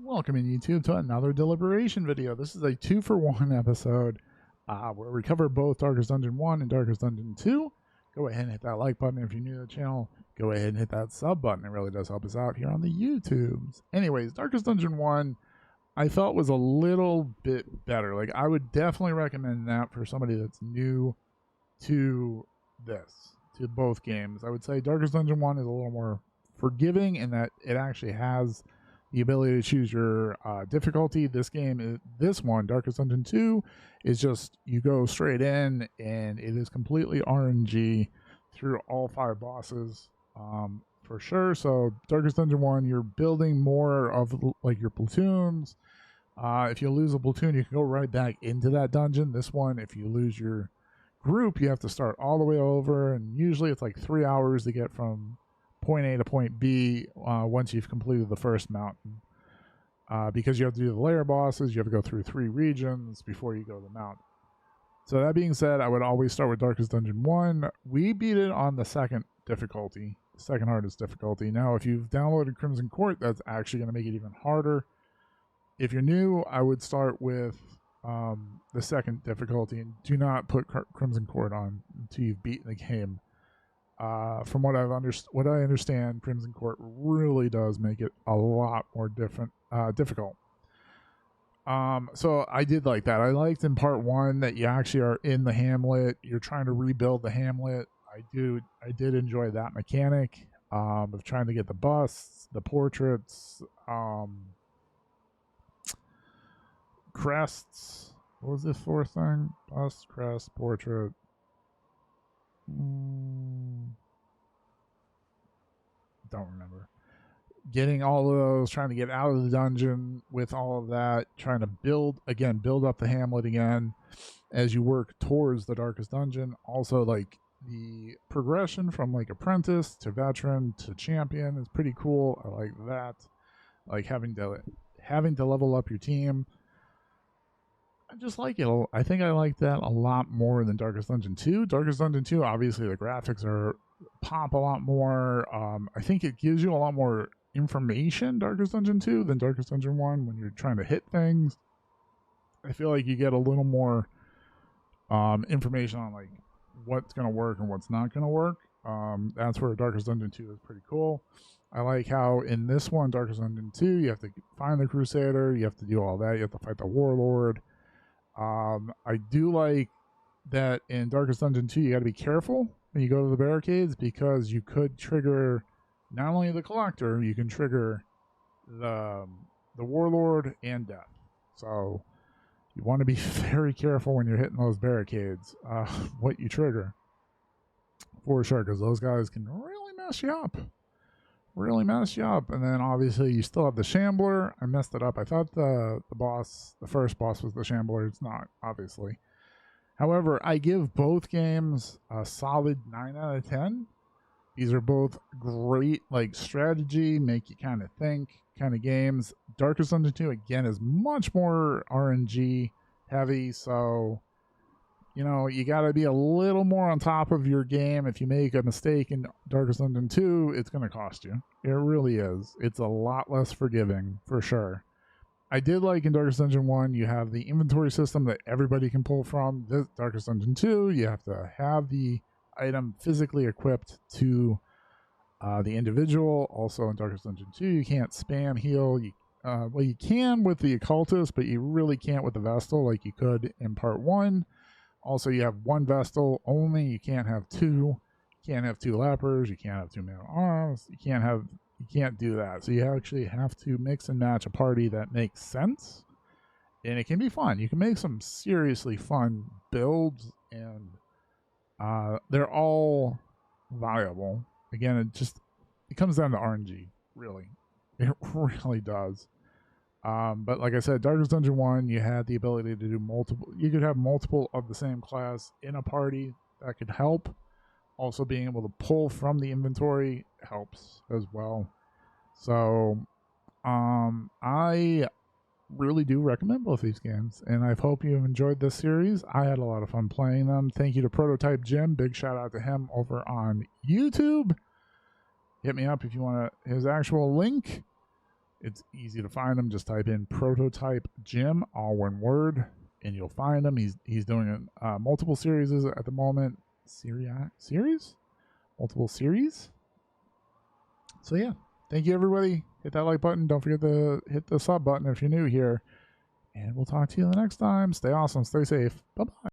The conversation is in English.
Welcome in YouTube to another deliberation video. This is a 2-for-1 episode where we cover both Darkest Dungeon 1 and Darkest Dungeon 2. Go ahead and hit that like button if you're new to the channel. Go ahead and hit that sub button. It really does help us out here on the YouTubes. Anyways, Darkest Dungeon 1 I felt was a little bit better. Like, I would definitely recommend that for somebody that's new to both games. I would say Darkest Dungeon 1 is a little more forgiving in that it actually has the ability to choose your difficulty. This one, Darkest Dungeon 2, is just you go straight in and it is completely RNG through all 5 bosses for sure. So Darkest Dungeon 1, you're building more of like your platoons. If you lose a platoon, you can go right back into that dungeon. This one, if you lose your group, you have to start all the way over, and usually it's like 3 hours to get from point A to point B once you've completed the first mountain. Because you have to do the layer bosses, you have to go through 3 regions before you go to the mountain. So that being said, I would always start with Darkest Dungeon 1. We beat it on the second difficulty, second hardest difficulty. Now, if you've downloaded Crimson Court, that's actually going to make it even harder. If you're new, I would start with the second difficulty and do not put Crimson Court on until you've beaten the game. From what I understand, Crimson Court really does make it a lot more difficult. So I did like that. I liked in part 1 that you actually are in the hamlet. You're trying to rebuild the hamlet. I did enjoy that mechanic of trying to get the busts, the portraits, crests. What was this fourth thing? Bust, crest, portrait. Don't remember. Getting all of those, trying to get out of the dungeon with all of that, trying to build up the hamlet again as you work towards the Darkest Dungeon. Also, like, the progression from like apprentice to veteran to champion is pretty cool. I like that. Like having to level up your team. I just like it. I think I like that a lot more than Darkest Dungeon 2. Darkest Dungeon 2, obviously the graphics pop a lot more. I think it gives you a lot more information, Darkest Dungeon 2, than Darkest Dungeon 1 when you're trying to hit things. I feel like you get a little more information on like what's going to work and what's not going to work. That's where Darkest Dungeon 2 is pretty cool. I like how in this one, Darkest Dungeon 2, you have to find the Crusader, you have to do all that, you have to fight the Warlord. I do like that in Darkest Dungeon 2, you got to be careful when you go to the barricades, because you could trigger not only the Collector, you can trigger the Warlord and Death. So you want to be very careful when you're hitting those barricades, what you trigger, for sure, because those guys can really mess you up. And then obviously you still have the Shambler. I messed it up. I thought the first boss was the Shambler. It's not, obviously. However, I give both games a solid 9 out of 10. These are both great, like, strategy, make you kind of think kind of games. Darkest Dungeon 2, again, is much more RNG heavy, so you know, you got to be a little more on top of your game. If you make a mistake in Darkest Dungeon 2, it's going to cost you. It really is. It's a lot less forgiving, for sure. I did like in Darkest Dungeon 1, you have the inventory system that everybody can pull from. This Darkest Dungeon 2, you have to have the item physically equipped to the individual. Also in Darkest Dungeon 2, you can't spam heal. Well, you can with the Occultist, but you really can't with the Vestal like you could in part 1. Also, you have 1 Vestal only. You can't have 2. You can't have 2 Lepers. You can't have 2 Man at Arms. You can't do that. So you actually have to mix and match a party that makes sense. And it can be fun. You can make some seriously fun builds, and they're all viable. Again, it comes down to RNG, really. It really does. But like I said, Darkest Dungeon 1, you had the ability to do multiple. You could have multiple of the same class in a party. That could help. Also, being able to pull from the inventory helps as well. So, I really do recommend both these games, and I hope you enjoyed this series. I had a lot of fun playing them. Thank you to Prototype Jim. Big shout out to him over on YouTube. Hit me up if you want his actual link. It's easy to find him. Just type in Prototype Jim, all one word, and you'll find him. He's doing multiple series at the moment. Series? Multiple series? So yeah, thank you everybody. Hit that like button. Don't forget to hit the sub button if you're new here. And we'll talk to you the next time. Stay awesome. Stay safe. Bye-bye.